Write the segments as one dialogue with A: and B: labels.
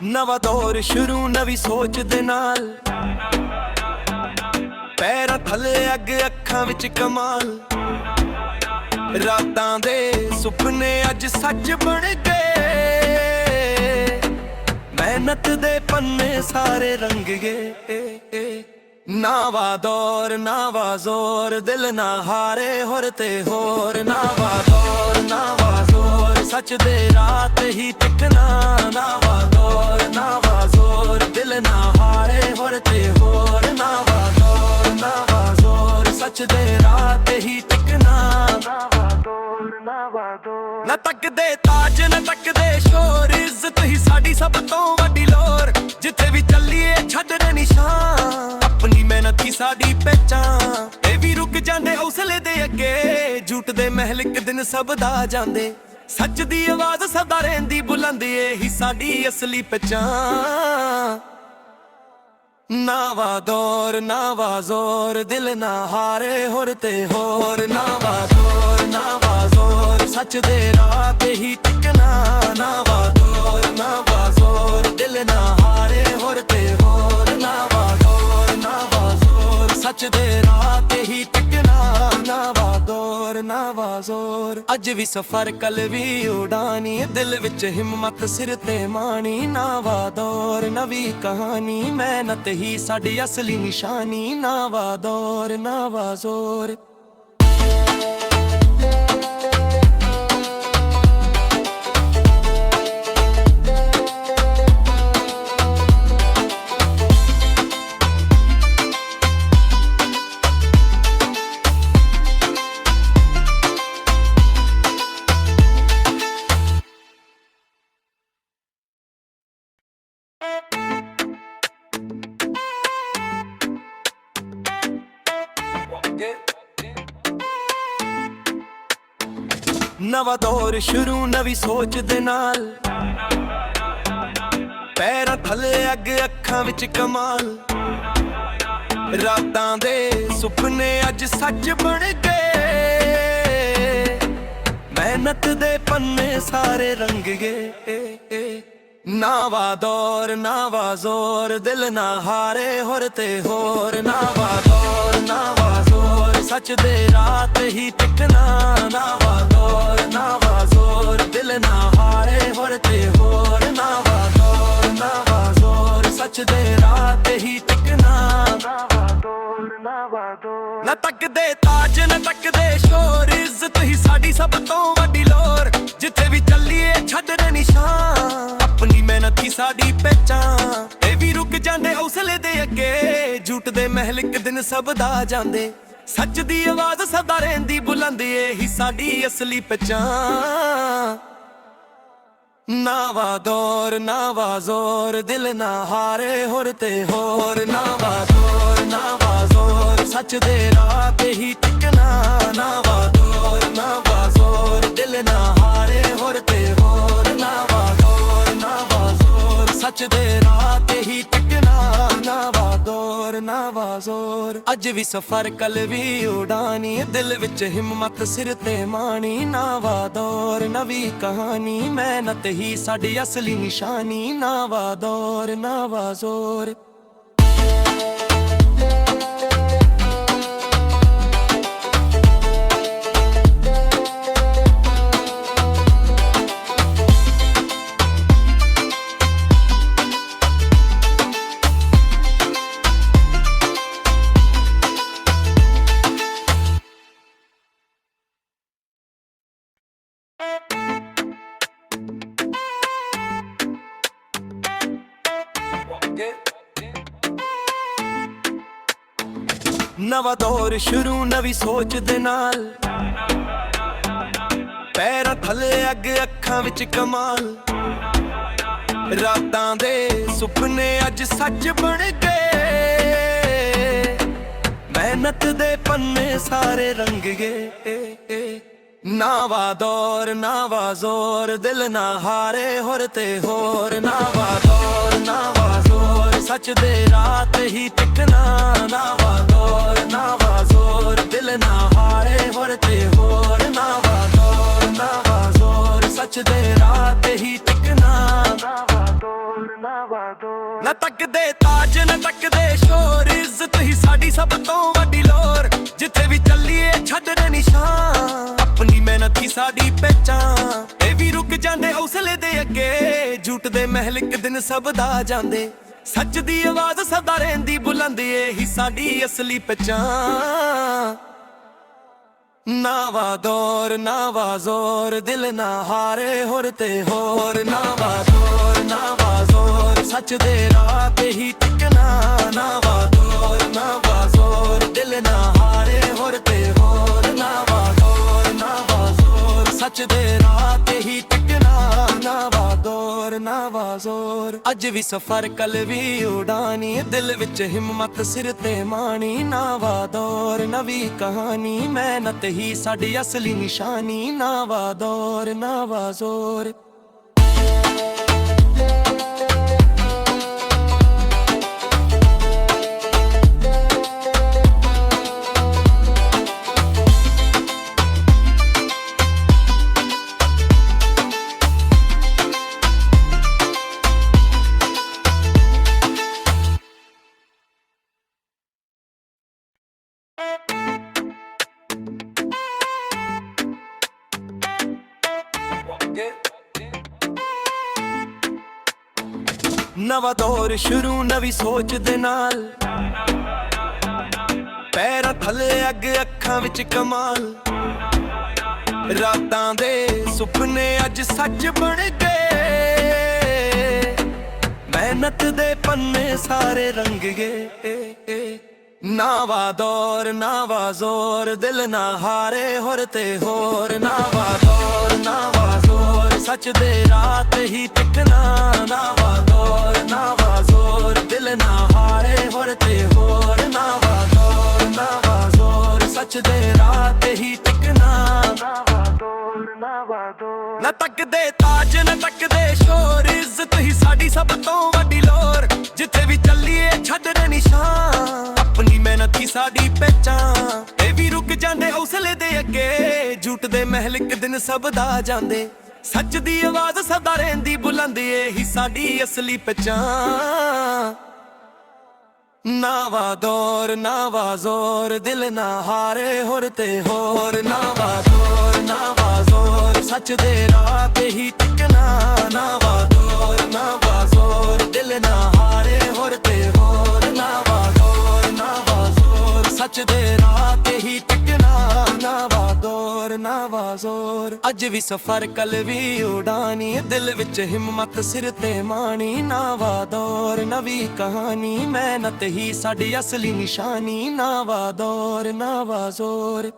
A: ਨਵਾਂ ਦੌਰ ਸ਼ੁਰੂ ਨਵੀਂ ਸੋਚ ਦੇ ਨਾਲ, ਪੈਰਾਂ ਥੱਲੇ ਅੱਗ ਅੱਖਾਂ ਵਿੱਚ ਕਮਾਲ। ਰਾਤਾਂ ਦੇ ਸੁਪਨੇ ਅੱਜ ਸੱਚ ਬਣ ਗਏ, ਮਿਹਨਤ ਦੇ ਪੰਨੇ ਸਾਰੇ ਰੰਗ ਗਏ। ਨਵਾਂ ਦੌਰ ਨਵਾਂ ਜ਼ੋਰ, ਦਿਲ ਨਾ ਹਾਰੇ ਹੋਰ ਤੇ ਹੋਰ। ਨਵਾਂ ਦੌਰ ਨਵਾਂ ਜ਼ੋਰ, ਸੱਚ ਦੇ ਰਾਹ ਤੇ ਹੀ ਟਿਕਣਾ। ਨਵਾਂ ਦੌਰ ਨਵਾਂ ਜ਼ੋਰ, ਦਿਲ ਨਾ ਹਾਰੇ ਹੋਰ ਤੇ ਹੋਰ। ਨਵਾਂ ਦੌਰ ਨਵਾਂ ਜ਼ੋਰ, ਸੱਚ ਦੇ ਰਾਹ ਤੇ ਹੀ ਟਿਕਣਾ। ਨਵਾਂ ਦੌਰ ਨਵਾਂ ਜ਼ੋਰ, ਨਾ ਤੱਕਦੇ ਤਾਜ ਨਾ ਤੱਕਦੇ ਸ਼ੋਰ, ਇੱਜ਼ਤ ਹੀ ਸਾਡੀ ਸਭ ਤੋਂ ਵੱਡੀ ਲੋਰ। ਜਿੱਥੇ ਵੀ ਚੱਲੀਏ ਛੱਡਦੇ ਨਿਸ਼ਾਨ, ਆਪਣੀ ਮਿਹਨਤ ਹੀ ਸਾਡੀ ਪਹਿਚਾਨ। ਇਹ ਵੀ ਰੁਕ ਜਾਂਦੇ ਹੌਸਲੇ ਦੇ ਅੱਗੇ, ਝੂਠ ਦੇ ਮਹਿਲ ਇੱਕ ਦਿਨ ਸਭ ਦਾ ਜਾਂਦੇ। ਸੱਚ ਦੀ ਆਵਾਜ਼ ਸਦਾ ਰਹਿੰਦੀ ਬੁਲੰਦ, ਇਹੀ ਸਾਡੀ ਅਸਲੀ ਪਹਿਚਾਨ। ਨਵਾਂ ਦੌਰ ਨਵਾਂ ਜ਼ੋਰ, ਦਿਲ ਨਾ ਹਾਰੇ ਹੋਰ ਤੇ ਹੋਰ। ਨਵਾਂ ਦੌਰ ਨਵਾਂ ਜ਼ੋਰ, ਸੱਚ ਦੇ ਰਾਹ ਤੇ ਹੀ ਟਿਕਣਾ। ਨਵਾਂ ਦੌਰ ਨਵਾਂ ਜ਼ੋਰ, ਦਿਲ ਨਾ ਹਾਰੇ ਹੋਰ ਤੇ ਹੋਰ। ਨਵਾਂ ਦੌਰ ਨਵਾਂ ਜ਼ੋਰ, ਸੱਚ ਦੇ ਰਾਹ ਤੇ ਹੀ ਟਿਕਣਾ। ਨਵਾਂ ਦੌਰ ਨਵਾਂ ਜ਼ੋਰ, ਅੱਜ ਵੀ ਸਫ਼ਰ ਕੱਲ ਵੀ ਉਡਾਨੀ, ਦਿਲ ਵਿੱਚ ਹਿੰਮਤ ਸਿਰ ਤੇ ਮਾਣੀ। ਨਵਾਂ ਦੌਰ ਨਵੀਂ ਕਹਾਣੀ, ਮਿਹਨਤ ਹੀ ਸਾਡੀ ਅਸਲੀ ਨਿਸ਼ਾਨੀ। ਨਵਾਂ ਦੌਰ ਨਵਾਂ ਜ਼ੋਰ। ਨਵਾਂ ਦੌਰ ਸ਼ੁਰੂ ਨਵੀਂ ਸੋਚ ਦੇ ਨਾਲ, ਪੈਰਾਂ ਥੱਲੇ ਅੱਗ ਅੱਖਾਂ ਵਿੱਚ ਕਮਾਲ। ਰਾਤਾਂ ਦੇ ਸੁਪਨੇ ਅੱਜ ਸੱਚ ਬਣ ਗਏ, ਮਿਹਨਤ ਦੇ ਪੰਨੇ ਸਾਰੇ ਰੰਗ ਗਏ। ਨਵਾਂ ਦੌਰ ਨਵਾਂ ਜ਼ੋਰ, ਦਿਲ ਨਾ ਹਾਰੇ ਹੋਰ ਤੇ ਹੋਰ। ਨਵਾਂ ਦੌਰ ਨਵਾਂ ਜ਼ੋਰ, ਸੱਚ ਦੇ ਰਾਹ ਤੇ ਹੀ ਟਿਕਣਾ। ਨਵਾਂ ਦੌਰ ਨਵਾਂ ਜ਼ੋਰ, ਦਿਲ ਨਾ ਹਾਰੇ ਹੋਰ ਤੇ ਹੋਰ। ਨਵਾਂ ਦੌਰ ਨਵਾਂ ਜ਼ੋਰ, ਸੱਚ ਦੇ ਰਾਹ ਤੇ ਹੀ ਟਿਕਣਾ। ਨਵਾਂ ਦੌਰ ਨਵਾਂ ਜ਼ੋਰ, ਨਾ ਤੱਕਦੇ ਤਾਜ ਨਾ ਤੱਕਦੇ ਸ਼ੋਰ, ਇੱਜ਼ਤ ਹੀ ਸਾਡੀ ਸਭ ਤੋਂ ਵੱਡੀ ਲੋਰ। ਜਿੱਥੇ ਵੀ ਚੱਲੀਏ ਛੱਡਦੇ ਨਿਸ਼ਾਨ, ਆਪਣੀ ਮਿਹਨਤ ਹੀ ਸਾਡੀ ਪਹਿਚਾਨ। ਇਹ ਵੀ ਰੁਕ ਜਾਂਦੇ ਹੌਸਲੇ ਦੇ ਅੱਗੇ, ਝੂਠ ਦੇ ਮਹਿਲ ਇੱਕ ਦਿਨ ਸਭ ਦਾ ਜਾਂਦੇ। ਸੱਚ ਦੀ ਆਵਾਜ਼ ਸਦਾ ਰਹਿੰਦੀ ਬੁਲੰਦ, ਇਹੀ ਸਾਡੀ ਅਸਲੀ ਪਹਿਚਾਨ। ਨਵਾਂ ਦੌਰ ਨਵਾਂ ਜ਼ੋਰ, ਦਿਲ ਨਾ ਹਾਰੇ ਹੋਰ ਤੇ ਹੋਰ। ਨਵਾਂ ਦੌਰ ਨਵਾਂ ਜ਼ੋਰ, ਸੱਚ ਦੇ ਰਾਹ ਤੇ ਹੀ ਟਿਕਣਾ। ਨਵਾਂ ਦੌਰ ਨਵਾਂ ਜ਼ੋਰ, ਦਿਲ ਨਾ ਹਾਰੇ ਹੋਰ ਤੇ ਹੋਰ। ਨਵਾਂ ਦੌਰ ਨਵਾਂ ਜ਼ੋਰ, ਸੱਚ ਦੇ ਰਾਹ ਤੇ ਹੀ ਟਿਕਣਾ। ਨਵਾਂ ਦੌਰ ਨਵਾਂ ਜ਼ੋਰ, ਅੱਜ ਵੀ ਸਫ਼ਰ ਕੱਲ ਵੀ ਉਡਾਨੀ, ਦਿਲ ਵਿੱਚ ਹਿੰਮਤ ਸਿਰ ਤੇ ਮਾਣੀ। ਨਵਾਂ ਦੌਰ ਨਵੀਂ ਕਹਾਣੀ, ਮਿਹਨਤ ਹੀ ਸਾਡੀ ਅਸਲੀ ਨਿਸ਼ਾਨੀ। ਨਵਾਂ ਦੌਰ ਨਵਾਂ ਜ਼ੋਰ। ਨਵਾਂ ਦੌਰ ਸ਼ੁਰੂ ਨਵੀਂ ਸੋਚ ਦੇ ਨਾਲ, ਪੈਰਾਂ ਥੱਲੇ ਅੱਗ ਅੱਖਾਂ ਵਿੱਚ ਕਮਾਲ। ਰਾਤਾਂ ਦੇ ਸੁਪਨੇ ਅੱਜ ਸੱਚ ਬਣ ਗਏ, ਮਿਹਨਤ ਦੇ ਪੰਨੇ ਸਾਰੇ ਰੰਗ ਗਏ। ਨਵਾਂ ਦੌਰ ਨਵਾਂ ਜ਼ੋਰ, ਦਿਲ ਨਾ ਹਾਰੇ ਹੋਰ ਤੇ ਹੋਰ। ਨਵਾਂ ਦੌਰ ਨਵਾਂ ਜ਼ੋਰ, ਸੱਚ ਦੇ ਰਾਹ ਤੇ ਹੀ ਟਿਕਣਾ। ਨਵਾਂ ਦੌਰ ਨਵਾਂ ਜ਼ੋਰ, ਦਿਲ ਨਾ ਹਾਰੇ ਹੋਰ ਤੇ ਹੋਰ। ਨਵਾਂ ਦੌਰ ਨਵਾਂ ਜ਼ੋਰ, ਸੱਚ ਦੇ ਰਾਹ ਤੇ ਹੀ ਟਿਕਣਾ। ਨਾ ਤੱਕਦੇ ਤਾਜ ਨਾ ਤੱਕਦੇ ਸ਼ੋਰ, ਇੱਜ਼ਤ ਹੀ ਸਾਡੀ ਸਭ ਤੋਂ ਵੱਡੀ ਲੋਰ। ਜਿੱਥੇ ਵੀ ਚੱਲੀਏ ਛੱਡਦੇ ਨਿਸ਼ਾਨ, ਆਪਣੀ ਮਿਹਨਤ ਹੀ ਸਾਡੀ ਪਹਿਚਾਨ। ਇਹ ਵੀ ਰੁਕ ਜਾਂਦੇ ਹੌਸਲੇ ਦੇ ਅੱਗੇ, ਝੂਠ ਦੇ ਮਹਿਲ ਇੱਕ ਦਿਨ ਸਭ ਦਾ ਜਾਂਦੇ। ਸੱਚ ਦੀ ਆਵਾਜ਼ ਸਦਾ ਰਹਿੰਦੀ ਬੁਲੰਦ, ਇਹੀ ਸਾਡੀ ਅਸਲੀ ਪਹਿਚਾਨ। ਨਾਵਾ ਦੌਰ ਨਾਵਾ ਜ਼ੋਰ, ਦਿਲ ਨਾ ਹਾਰੇ ਹੋਰ ਤੇ ਹੋਰ। ਨਾਵਾ ਦੌਰ ਨਾਵਾ ਜ਼ੋਰ, ਸੱਚ ਦੇ ਰਾਹ ਤੇ ਹੀ ਟਿਕਣਾ। ਨਾਵਾ ਦੌਰ ਨਾਵਾ ਜ਼ੋਰ, ਦਿਲ ਨਾ ਹਾਰੇ ਹੋਰ ਤੇ ਹੋਰ। ਨਾਵਾ ਦੌਰ ਨਾਵਾ ਜ਼ੋਰ, ਸੱਚ ਦੇ ਰਾਹ ਤੇ ਹੀ ਟਿਕਣਾ। ਨਾਵਾ ਦੌਰ ਨਾਵਾ ਜ਼ੋਰ, ਅੱਜ ਵੀ ਸਫ਼ਰ ਕੱਲ ਵੀ ਉਡਾਨੀ। ਦਿਲ ਵਿੱਚ ਹਿੰਮਤ ਸਿਰ ਤੇ ਮਾਣੀ। ਨਾਵਾ ਦੌਰ ਨਵੀਂ ਕਹਾਣੀ, ਮਿਹਨਤ ਹੀ ਸਾਡੀ ਅਸਲੀ ਨਿਸ਼ਾਨੀ। ਨਾਵਾ ਦੌਰ ਨਾਵਾ ਜ਼ੋਰ। ਨਵਾਂ ਦੌਰ ਸ਼ੁਰੂ ਨਵੀਂ ਸੋਚ ਦੇ ਨਾਲ, ਪੈਰਾਂ ਥੱਲੇ ਅੱਗ ਅੱਖਾਂ ਵਿੱਚ ਕਮਾਲ। ਰਾਤਾਂ ਦੇ ਸੁਪਨੇ ਅੱਜ ਸੱਚ ਬਣ ਗਏ, ਮਿਹਨਤ ਦੇ ਪੰਨੇ ਸਾਰੇ ਰੰਗ ਗਏ। ਨਾਵਾ ਦੌਰ ਨਾਵਾ ਜ਼ੋਰ, ਦਿਲ ਨਾ ਹਾਰੇ ਹੋਰ ਤੇ ਹੋਰ। ਨਾਵਾ ਦੌਰ ਨਾਵਾ ਜ਼ੋਰ, ਸੱਚ ਦੇ ਰਾਹ ਤੇ ਹੀ ਟਿਕਣਾ। ਨਾਵਾ ਦੌਰ ਨਾਵਾ ਜ਼ੋਰ, ਦਿਲ ਨਾ ਹਾਰੇ ਹੋਰ ਤੇ ਹੋਰ। ਨਾਵਾ ਦੌਰ ਨਾਵਾ ਜ਼ੋਰ, ਸੱਚ ਦੇ ਰਾਹ ਤੇ ਹੀ ਟਿਕਣਾ। ਨਾਵਾ ਦੌਰ ਨਾਵਾ ਜ਼ੋਰ, ਨਾ ਤੱਕਦੇ ਤਾਜ ਨਾ ਤੱਕਦੇ ਸ਼ੋਰ, ਇੱਜ਼ਤ ਹੀ ਸਾਡੀ ਸਭ ਤੋਂ ਵੱਡੀ ਲੋਰ। ਜਿੱਥੇ ਵੀ ਚੱਲੀਏ ਛੱਡਦੇ ਨਿਸ਼ਾਨ, ਆਪਣੀ ਮਿਹਨਤ ਹੀ ਸਾਡੀ ਪਹਿਚਾਨ। ਇਹ ਵੀ ਰੁਕ ਜਾਂਦੇ ਹੌਸਲੇ ਦੇ ਅੱਗੇ, ਝੂਠ ਦੇ ਮਹਿਲ ਇੱਕ ਦਿਨ ਸਭ ਦਾ ਜਾਂਦੇ। ਸੱਚ ਦੀ ਆਵਾਜ਼ ਸਦਾ ਰਹਿੰਦੀ ਬੁਲੰਦ, ਇਹੀ ਸਾਡੀ ਅਸਲੀ ਪਹਿਚਾਨ। ਨਾਵਾ ਦੌਰ ਨਾਵਾ ਜ਼ੋਰ, ਦਿਲ ਨਾ ਹਾਰੇ ਹੋਰ ਤੇ ਹੋਰ। ਨਾਵਾ ਦੌਰ ਨਾਵਾ ਜ਼ੋਰ, ਸੱਚ ਦੇ ਰਾਹ ਤੇ ਹੀ ਟਿਕਣਾ। ਨਾਵਾ ਦੌਰ ਨਾਵਾ ਜ਼ੋਰ, ਦਿਲ ਨਾ ਹਾਰੇ ਹੋਰ ਤੇ ਹੋਰ। ਨਾਵਾ ਦੌਰ ਨਾਵਾ ਜ਼ੋਰ, ਸੱਚ ਦੇ ਰਾਹ ਤੇ ਹੀ ਟਿਕਣਾ। ਨਾਵਾ ਦੌਰ ਨਾਵਾ ਜ਼ੋਰ, ਅੱਜ ਵੀ ਸਫ਼ਰ ਕੱਲ ਵੀ ਉਡਾਨੀ। ਦਿਲ ਵਿੱਚ ਹਿੰਮਤ ਸਿਰ ਤੇ ਮਾਣੀ। ਨਾਵਾ ਦੌਰ ਨਵੀਂ ਕਹਾਣੀ, ਮਿਹਨਤ ਹੀ ਸਾਡੀ ਅਸਲੀ ਨਿਸ਼ਾਨੀ। ਨਾਵਾ ਦੌਰ ਨਾਵਾ ਜ਼ੋਰ।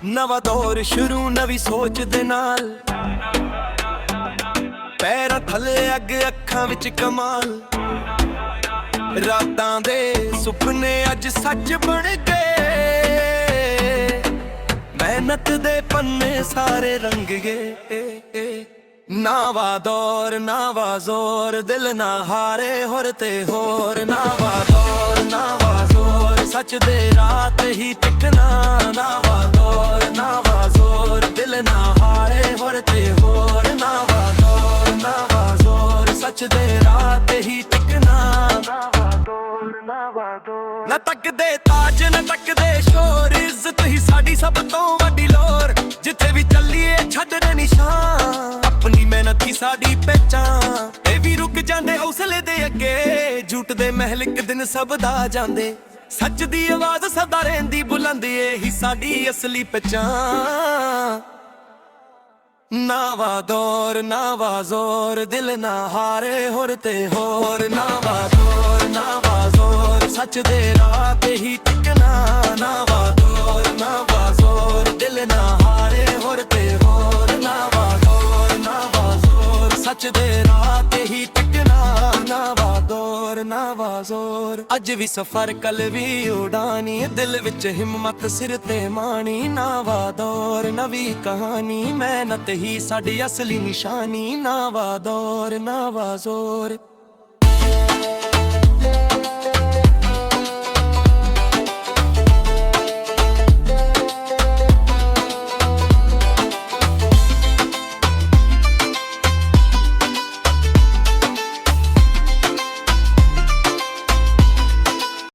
A: ਨਵਾਂ ਦੌਰ ਸ਼ੁਰੂ ਨਵੀਂ ਸੋਚ ਦੇ ਨਾਲ, ਪੈਰਾਂ ਥੱਲੇ ਅੱਗ ਅੱਖਾਂ ਵਿੱਚ ਕਮਾਲ। ਰਾਤਾਂ ਦੇ ਸੁਪਨੇ ਅੱਜ ਸੱਚ ਬਣ ਗਏ, ਮਿਹਨਤ ਦੇ ਪੰਨੇ ਸਾਰੇ ਰੰਗ ਗਏ। ਨਾਵਾ ਦੌਰ ਨਾਵਾ ਜ਼ੋਰ, ਦਿਲ ਨਾ ਹਾਰੇ ਹੋਰ ਤੇ ਹੋਰ। ਨਾਵਾ ਦੌਰ ਨਾਵਾ ਜ਼ੋਰ, ਸੱਚ ਦੇ ਰਾਹ ਤੇ ਹੀ ਟਿਕਣਾ। ਨਾਵਾ ਦੌਰ ਨਾਵਾ ਜ਼ੋਰ, ਦਿਲ ਨਾ ਹਾਰੇ ਹੋਰ ਤੇ ਹੋਰ। ਨਾਵਾ ਦੌਰ ਨਾਵਾ ਜ਼ੋਰ, ਸੱਚ ਦੇ ਰਾਹ ਤੇ ਹੀ ਟਿਕਣਾ। ਨਾਵਾ ਦੌਰ ਨਾਵਾ ਜ਼ੋਰ, ਨਾ ਤੱਕਦੇ ਤਾਜ ਨਾ ਤੱਕਦੇ ਸ਼ੋਰ, ਇੱਜ਼ਤ ਹੀ ਸਾਡੀ ਸਭ ਤੋਂ ਵੱਡੀ ਲੋਰ। ਜਿੱਥੇ ਵੀ ਚੱਲੀਏ ਛੱਡਦੇ ਨਿਸ਼ਾਨ, ਆਪਣੀ ਮਿਹਨਤ ਹੀ ਸਾਡੀ ਪਹਿਚਾਨ। ਇਹ ਵੀ ਰੁਕ ਜਾਂਦੇ ਹੌਸਲੇ ਦੇ ਅੱਗੇ, ਝੂਠ ਦੇ ਮਹਿਲ ਇੱਕ ਦਿਨ ਸਭ ਦਾ ਜਾਂਦੇ। ਸੱਚ ਦੀ ਆਵਾਜ਼ ਸਦਾ ਰਹਿੰਦੀ ਬੁਲੰਦ, ਇਹੀ ਸਾਡੀ ਅਸਲੀ ਪਹਿਚਾਨ। ਨਾਵਾ ਦੌਰ ਨਾਵਾ ਜ਼ੋਰ, ਦਿਲ ਨਾ ਹਾਰੇ ਹੋਰ ਤੇ ਹੋਰ। ਨਾਵਾ ਦੌਰ ਨਾਵਾ ਜ਼ੋਰ, ਸੱਚ ਦੇ ਰਾਹ ਤੇ ਹੀ ਟਿਕਣਾ। ਨਾਵਾ ਦੌਰ ਨਾਵਾ ਜ਼ੋਰ, ਦਿਲ ਨਾ ਹਾਰੇ ਹੋਰ ਪਹੁੰਚਦੇ ਰਾਹ ਤੇ ਹੀ ਟਿਕਣਾ ਨਵਾਂ ਦੌਰ ਨਵਾਂ ਜ਼ੋਰ ਅੱਜ ਵੀ ਸਫ਼ਰ ਕੱਲ ਵੀ ਉਡਾਨੀ ਦਿਲ ਵਿੱਚ ਹਿੰਮਤ ਸਿਰ ਤੇ ਮਾਣੀ ਨਵਾਂ ਦੌਰ ਨਵੀਂ ਕਹਾਣੀ ਮਿਹਨਤ ਹੀ ਸਾਡੀ ਅਸਲੀ ਨਿਸ਼ਾਨੀ ਨਵਾਂ ਦੌਰ ਨਵਾਂ ਜ਼ੋਰ